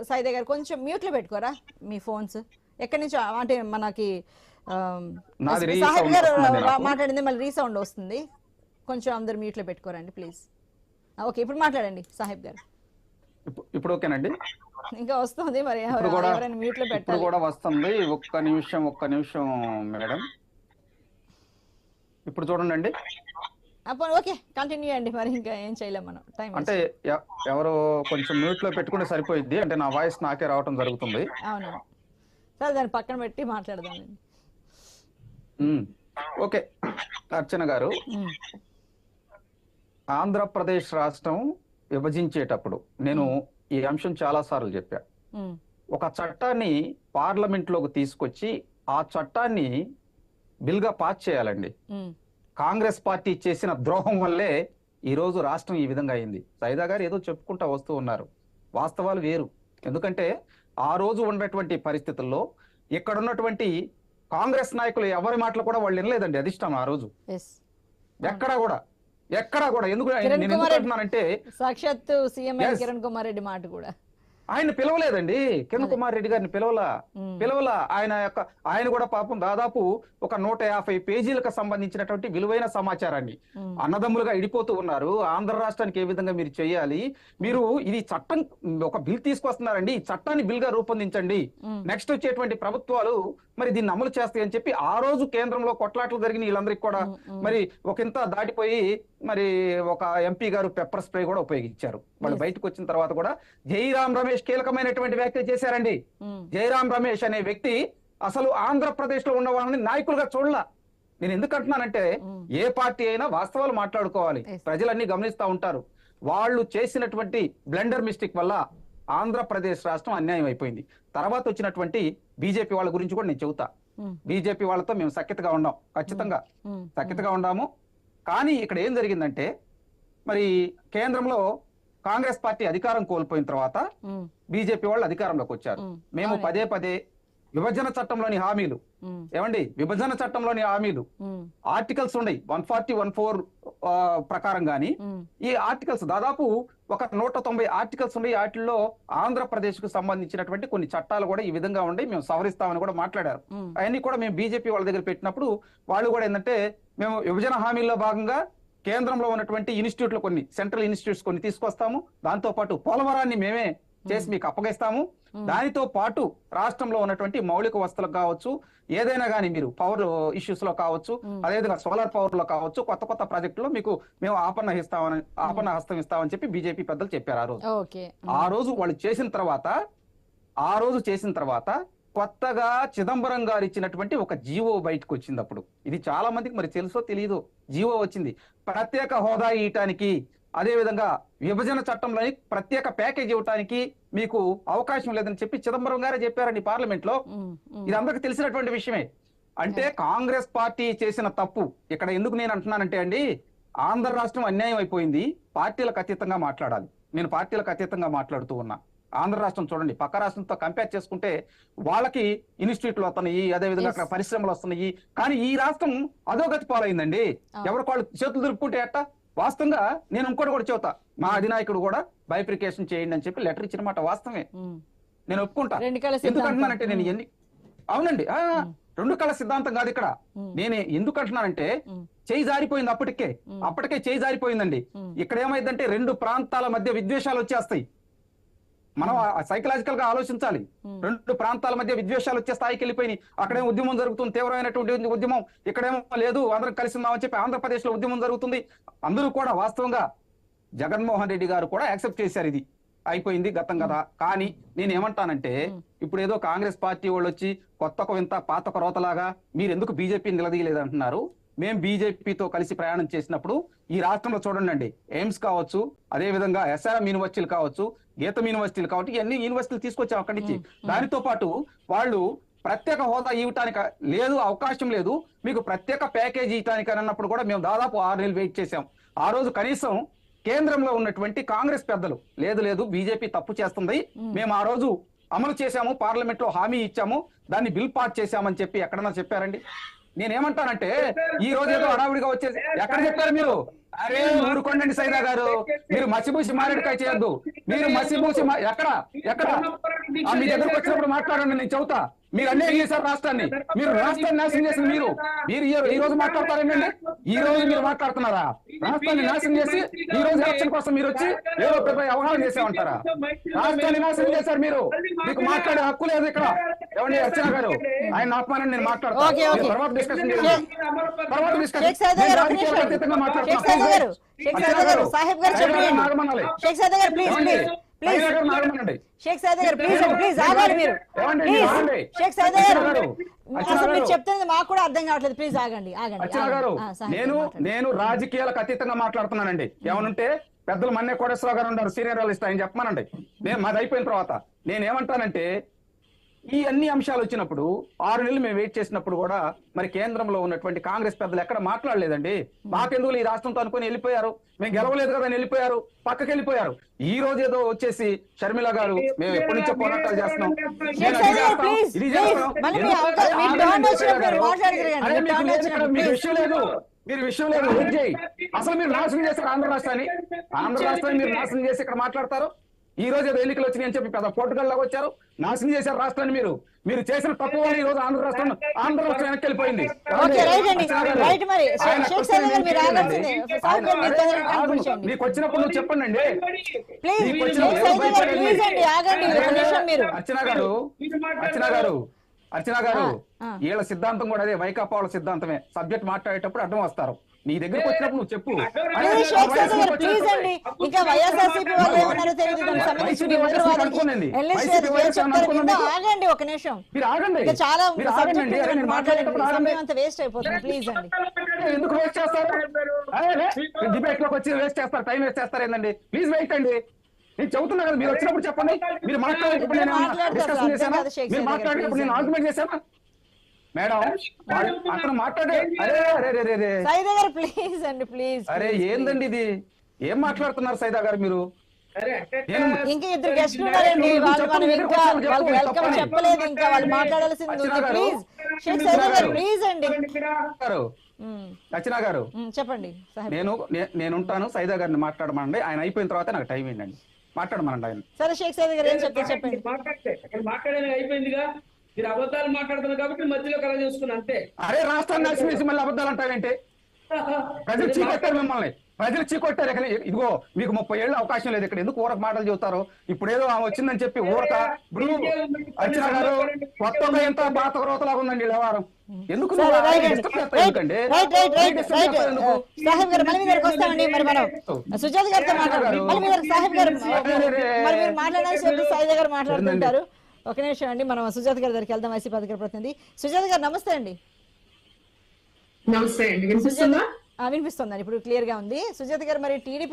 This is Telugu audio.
సైదా గారు కొంచెం మ్యూట్లో పెట్టుకోరా మీ ఫోన్స్. ఎక్కడి నుంచి అంటే మనకి సాహెబ్ గారు మాట్లాడింది మళ్ళీ రీసౌండ్ వస్తుంది. కొంచెం అందరు మ్యూట్లో పెట్టుకోరండి ప్లీజ్. ఓకే, ఇప్పుడు మాట్లాడండి సాహెబ్ గారు. ఇప్పుడు ఓకేనండి. ఇంకా వస్తుంది మరి, ఎవరైనా మ్యూట్లో పెట్టాలి. ఇప్పుడు కూడా వస్తుంది. ఒక్క నిమిషం మేడం. ఇప్పుడు చూడండి. ఓకే, కంటిన్యూ అండి. మరి ఇంకా ఏం చేయలేం మనం, టైం అంటే ఎవరు కొంచెం మ్యూట్ లో పెట్టుకుంటే సరిపోయిద్ది. అంటే నా వాయిస్ నాకే రావటం జరుగుతుంది. అవును, సరే దాన్ని పక్కన పెట్టి మాట్లాడదాం. ఓకే, అర్చన గారు, ఆంధ్రప్రదేశ్ రాష్ట్రం విభజించేటప్పుడు నేను ఈ అంశం చాలా సార్లు చెప్పా. ఒక చట్టాన్ని పార్లమెంట్ లోకి తీసుకొచ్చి ఆ చట్టాన్ని బిల్ గా పాస్ చేయాలండి. కాంగ్రెస్ పార్టీ చేసిన ద్రోహం వల్లే ఈ రోజు రాష్ట్రం ఈ విధంగా అయింది. సైదా గారు ఏదో చెప్పుకుంటా వస్తూ ఉన్నారు, వాస్తవాలు వేరు. ఎందుకంటే ఆ రోజు ఉన్నటువంటి పరిస్థితుల్లో ఇక్కడ ఉన్నటువంటి కాంగ్రెస్ నాయకులు ఎవరి మాటలు కూడా వాళ్ళు వినలేదండి అధిష్టానం ఆ రోజు. ఎక్కడా కూడా ఎందుకు నేను అంటున్నానంటే సాక్షాత్తు సీఎం కిరణ్ కుమార్ రెడ్డి మాట కూడా ఆయన పిలవలేదండి. కిరణ్ కుమార్ రెడ్డి గారిని పిలవలా. ఆయన కూడా పాపం దాదాపు ఒక 150 పేజీలకు సంబంధించినటువంటి విలువైన సమాచారాన్ని అన్నదమ్ములుగా ఇడిపోతూ ఉన్నారు. ఆంధ్ర రాష్ట్రానికి ఏ విధంగా మీరు చేయాలి, మీరు ఇది చట్టం ఒక బిల్ తీసుకొస్తున్నారండి, ఈ చట్టాన్ని బిల్ గా రూపొందించండి, నెక్స్ట్ వచ్చేటువంటి ప్రభుత్వాలు మరి దీన్ని అమలు చేస్తాయని చెప్పి ఆ రోజు కేంద్రంలో కొట్లాట్లు జరిగిన వీళ్ళందరికీ కూడా మరి ఒకంత దాటిపోయి మరి ఒక ఎంపీ గారు పెప్పర్ స్ప్రే కూడా ఉపయోగించారు. వాళ్ళు బయటకు వచ్చిన తర్వాత కూడా జైరాం రమేష్ కీలకమైనటువంటి వ్యాఖ్యలు చేశారండి. జైరాం రమేష్ అనే వ్యక్తి అసలు ఆంధ్రప్రదేశ్ లో ఉన్న వాళ్ళని నాయకులుగా చూడలా. నేను ఎందుకు అంటున్నానంటే ఏ పార్టీ అయినా వాస్తవాలు మాట్లాడుకోవాలి, ప్రజలన్నీ గమనిస్తా ఉంటారు. వాళ్ళు చేసినటువంటి బ్లెండర్ మిస్టేక్ వల్ల ఆంధ్రప్రదేశ్ రాష్ట్రం అన్యాయం అయిపోయింది. తర్వాత వచ్చినటువంటి బీజేపీ వాళ్ళ గురించి కూడా నేను చెబుతా. బీజేపీ వాళ్ళతో మేము సఖ్యతగా ఉన్నాం, ఖచ్చితంగా సఖ్యతగా ఉన్నాము. కానీ ఇక్కడ ఏం జరిగిందంటే మరి కేంద్రంలో కాంగ్రెస్ పార్టీ అధికారం కోల్పోయిన తర్వాత బీజేపీ వాళ్ళు అధికారంలోకి వచ్చారు. మేము పదే విభజన చట్టంలోని హామీలు విభజన చట్టంలోని హామీలు ఆర్టికల్స్ ఉన్నాయి 140, 104 ప్రకారం గాని ఈ ఆర్టికల్స్ దాదాపు ఒక 190 ఆర్టికల్స్ ఉన్నాయి. వాటిల్లో ఆంధ్రప్రదేశ్ కు సంబంధించినటువంటి కొన్ని చట్టాలు కూడా ఈ విధంగా ఉండి మేము సవరిస్తామని కూడా మాట్లాడారు. అవన్నీ కూడా మేము బీజేపీ వాళ్ళ దగ్గర పెట్టినప్పుడు వాళ్ళు కూడా ఏంటంటే మేము విభజన హామీల్లో భాగంగా కేంద్రంలో ఉన్నటువంటి ఇన్స్టిట్యూట్లు కొన్ని సెంట్రల్ ఇన్స్టిట్యూట్స్ కొన్ని తీసుకొస్తాము, దాంతో పాటు పోలవరాన్ని మేమే చేసి మీకు అప్పగిస్తాము, దానితో పాటు రాష్ట్రంలో ఉన్నటువంటి మౌలిక వస్తువులకు కావచ్చు, ఏదైనా కానీ మీరు పవర్ ఇష్యూస్ లో కావచ్చు, అదేవిధంగా సోలార్ పవర్ లో కావచ్చు, కొత్త ప్రాజెక్టులో మీకు మేము ఆపన్న హస్తం ఇస్తామని చెప్పి బీజేపీ పెద్దలు చెప్పారు ఆ రోజు. ఆ రోజు వాళ్ళు చేసిన తర్వాత కొత్తగా చిదంబరం గారు ఇచ్చినటువంటి ఒక జీవో బయటకు వచ్చింది. అప్పుడు ఇది చాలా మందికి మరి తెలుసో తెలియదు, జీవో వచ్చింది ప్రత్యేక హోదా ఇవ్వటానికి, అదేవిధంగా విభజన చట్టంలోని ప్రత్యేక ప్యాకేజ్ ఇవ్వటానికి మీకు అవకాశం లేదని చెప్పి చిదంబరం గారే చెప్పారండి పార్లమెంట్ లో. ఇది అందరికి తెలిసినటువంటి విషయమే. అంటే కాంగ్రెస్ పార్టీ చేసిన తప్పు ఇక్కడ ఎందుకు నేను అంటున్నానంటే అండి, ఆంధ్ర రాష్ట్రం అన్యాయం అయిపోయింది, పార్టీలకు అతీతంగా మాట్లాడాలి. నేను పార్టీలకు అతీతంగా మాట్లాడుతూ ఉన్నా. ఆంధ్ర రాష్ట్రం చూడండి, పక్క రాష్ట్రంతో కంపేర్ చేసుకుంటే వాళ్ళకి ఇన్స్టిట్యూట్లు వస్తున్నాయి, అదేవిధంగా అక్కడ పరిశ్రమలు వస్తున్నాయి. కానీ ఈ రాష్ట్రం అధోగతి పాలైందండి. ఎవరికి వాళ్ళు చేతులు దులుపుకుంటే అట్ట. వాస్తవంగా నేను ఇంకోటి కూడా చెబుతా, మా అధినాయకుడు కూడా బైఫ్రికేషన్ చేయండి అని చెప్పి లెటర్ ఇచ్చిన మాట వాస్తవమే, నేను ఒప్పుకుంటా. ఎందుకంటున్నానంటే నేను అవునండి, 2 కళ సిద్ధాంతం కాదు ఇక్కడ. నేను ఎందుకు అంటున్నానంటే చేయి జారిపోయింది, అప్పటికే చేయి జారిపోయిందండి. ఇక్కడ ఏమైందంటే 2 ప్రాంతాల మధ్య విద్వేషాలు వచ్చేస్తాయి. మనం సైకలాజికల్ గా ఆలోచించాలి. 2 ప్రాంతాల మధ్య విద్వేషాలు వచ్చే స్థాయికి వెళ్ళిపోయినాయి. అక్కడేమో ఉద్యమం జరుగుతుంది, తీవ్రమైనటువంటి ఉద్యమం, ఇక్కడేమో లేదు అందరం కలిసి ఉన్నామని చెప్పి ఆంధ్రప్రదేశ్ లో ఉద్యమం జరుగుతుంది. అందరూ కూడా వాస్తవంగా జగన్మోహన్ రెడ్డి గారు కూడా యాక్సెప్ట్ చేశారు, ఇది అయిపోయింది గతం కదా. కానీ నేను ఏమంటానంటే ఇప్పుడు ఏదో కాంగ్రెస్ పార్టీ వాళ్ళు వచ్చి కొత్త వింత పాత రోతలాగా మీరు ఎందుకు బీజేపీ నిలదీయలేదు అంటున్నారు. మేము బీజేపీతో కలిసి ప్రయాణం చేసినప్పుడు ఈ రాష్ట్రంలో చూడండి, ఎయిమ్స్ కావచ్చు, అదే విధంగా ఎస్ఆర్ఎం యూనివర్సిటీలు కావచ్చు, గీతం యూనివర్సిటీలు కావచ్చు, ఇవన్నీ యూనివర్సిటీలు తీసుకొచ్చాం అక్కడి నుంచి. దానితో పాటు వాళ్ళు ప్రత్యేక హోదా ఇవ్వటానికి లేదు, అవకాశం లేదు, మీకు ప్రత్యేక ప్యాకేజీ ఇవ్వటానికి అన్నప్పుడు కూడా మేము దాదాపు 6 నెలలు వెయిట్ చేశాం. ఆ రోజు కనీసం కేంద్రంలో ఉన్నటువంటి కాంగ్రెస్ పెద్దలు లేదు బీజేపీ తప్పు చేస్తుంది, మేము ఆ రోజు అమలు చేశాము, పార్లమెంట్ లో హామీ ఇచ్చాము, దాన్ని బిల్ పాస్ చేశామని చెప్పి ఎక్కడన్నా చెప్పారండి? నేనేమంటానంటే ఈ రోజు ఏదో హడావుడిగా వచ్చేసి ఎక్కడ చెప్పారు మీరు? అరే ఊరుకోండి సైదా గారు, మీరు మసిబూసి మారేడుకాయ చేయొద్దు. మీరు మసిబూసి ఎక్కడ ఎక్కడ మీ దగ్గరకు వచ్చినప్పుడు మాట్లాడండి, నేను చెబుతా. మీరు అన్యాయం చేశారు రాష్ట్రాన్ని, మీరు రాష్ట్రాన్ని నాశనం చేసిన మీరు ఈ రోజు మాట్లాడతారేంటండి? ఈ రోజు మీరు మాట్లాడుతున్నారా? రాష్ట్రాన్ని నాశనం చేసి ఈ రోజు ఎలక్షన్ కోసం మీరు వచ్చి ఏదో పెద్ద వ్యవహారం చేసామంటారా? రాష్ట్రాన్ని నాశనం చేశారు మీరు, మీకు మాట్లాడే హక్కు లేదు ఇక్కడ. ఏమండి అర్చన గారు, ఆయన ఆత్మాన్ని నేను మాట్లాడతాను, తర్వాత డిస్కషన్ చేయండి. తర్వాత డిస్కషన్ మాట్లాడతాను. సాహెబ్ గారు చెప్పండి. షేక్ సాదా గారు ప్లీజ్ షేక్ సాదా గారు ప్లీజ్ ఆగాలి మీరు. షేక్ సాదా గారు అసలు మీరు చెప్తున్నది మాకు కూడా అర్థం కావట్లేదు, ప్లీజ్ ఆగండి అర్చన గారు. నేను రాజకీయాలకు అతీతంగా మాట్లాడుతున్నానండి. ఏమనుంటే పెద్దలు మన్నే కోటేశ్వరరావు గారు ఉన్నారు, సీనియర్ అనలిస్ట్, ఆయన చెప్పమనండి. మాది అయిపోయిన తర్వాత నేనేమంటానంటే ఈ అన్ని అంశాలు వచ్చినప్పుడు 6 నెలలు మేము వెయిట్ చేసినప్పుడు కూడా మరి కేంద్రంలో ఉన్నటువంటి కాంగ్రెస్ పెద్దలు ఎక్కడ మాట్లాడలేదండి. మాకెందుకు ఈ రాష్ట్రంతో అనుకుని వెళ్ళిపోయారు, మేము గెలవలేదు కదా అని వెళ్ళిపోయారు, పక్కకి వెళ్ళిపోయారు. ఈ రోజు ఏదో వచ్చేసి షర్మిల గారు మేము ఎప్పటి నుంచో పోరాటాలు చేస్తున్నాం, ఇది చేస్తున్నాం. మీరు విషయం లేదు, మీరు విషయం లేదు, వెయిట్ చేయి. అసలు మీరు నాశనం చేశారు ఆంధ్ర రాష్ట్రాన్ని మీరు నాశనం చేసి ఇక్కడ మాట్లాడతారు. ఈ రోజు ఏదో ఎన్నికలు వచ్చినాయి అని చెప్పి పెద్ద పోర్టుగల్లోకి వచ్చారు, నాశనం చేశారు రాష్ట్రాన్ని. మీరు చేసిన తప్పు వల్ల ఈ రోజు ఆంధ్ర రాష్ట్రం వెనక్కి వెళ్ళిపోయింది. మీకు వచ్చినప్పుడు నువ్వు చెప్పండి అండి. అర్చన గారు వీళ్ళ సిద్ధాంతం కూడా అదే, వైకాపా వాళ్ళ సిద్ధాంతమే. సబ్జెక్ట్ మాట్లాడేటప్పుడు అడ్డం వస్తారు. నీ దగ్గరకు వచ్చినప్పుడు నువ్వు చెప్పు. ఎందుకు వేస్ట్ చేస్తారు? డిబేట్ లోకి వచ్చి వేస్ట్ చేస్తారు, టైం వేస్ట్ చేస్తారు ఏంటండి? ప్లీజ్ వెయిట్ అండి, నేను చెబుతున్నా కదా. మీరు వచ్చినప్పుడు చెప్పండి. మీరు మాట్లాడేటప్పుడు నేను డిస్కషన్ చేశానా? మీరు మాట్లాడేటప్పుడు నేను ఆర్గ్యుమెంట్ చేశానా? మేడం అతను మాట్లాడే అరే ఏందండి ఇది? ఏం మాట్లాడుతున్నారు సైదా గారు మీరు? ఇంకా ఇద్దరు గెస్ట్లు ఉన్నారండి, వాళ్ళు ఇంకా వాళ్ళకి వెల్కమ్ చెప్పలేదు, ఇంకా వాళ్ళు మాట్లాడాల్సింది. ప్లీజ్ షేక్ సైదా గారు ప్లీజ్ అండి. రచన గారు చెప్పండి. నేను ఉంటాను, సైదా గారిని మాట్లాడమనండి. ఆయన అయిపోయిన తర్వాత నాకు టైం ఏంటండి, మాట్లాడమనండి ఆయన. సరే షేక్ సైదా గారు ఏం చెప్తారు చెప్పండి. మాట్లాడేది అయిపోయిందిగా, మీరు అబద్ధాలు మాట్లాడుతున్నారు కాబట్టి మధ్యలో కల చూసుకున్నా అంతే. అరే రాష్ట్రాన్ని నాశనం చేసి మళ్ళీ అబద్ధాలు అంటారంటే ప్రజలు చీకొట్టారు మిమ్మల్ని, ప్రజలు చీకొట్టారు. ఇక్కడ ఇదిగో మీకు 30 ఏళ్ళు అవకాశం లేదు, ఇక్కడ ఎందుకు ఊరక మాటలు చెబుతారు? ఇప్పుడేదో ఆమె వచ్చిందని చెప్పి ఊరక. ఇప్పుడు అర్చన గారు కొత్తగా ఎంత బాత రోతలాగా ఉందండి వ్యవహారం. ఎందుకు సుజాత గారితో మాట్లాడుతుంటారు. ఒక నిమిషం అండి, మనం సుజాత గారి దగ్గరికి వెళ్దాం. వైసీపీ అధికార ప్రతినిధి సుజాత గారు నమస్తే అండి. నమస్తే అండి, వినిపిస్తుందా? వినిపిస్తుందండి, ఇప్పుడు క్లియర్ గా ఉంది. సుజాత గారు, మరి టీడీపీ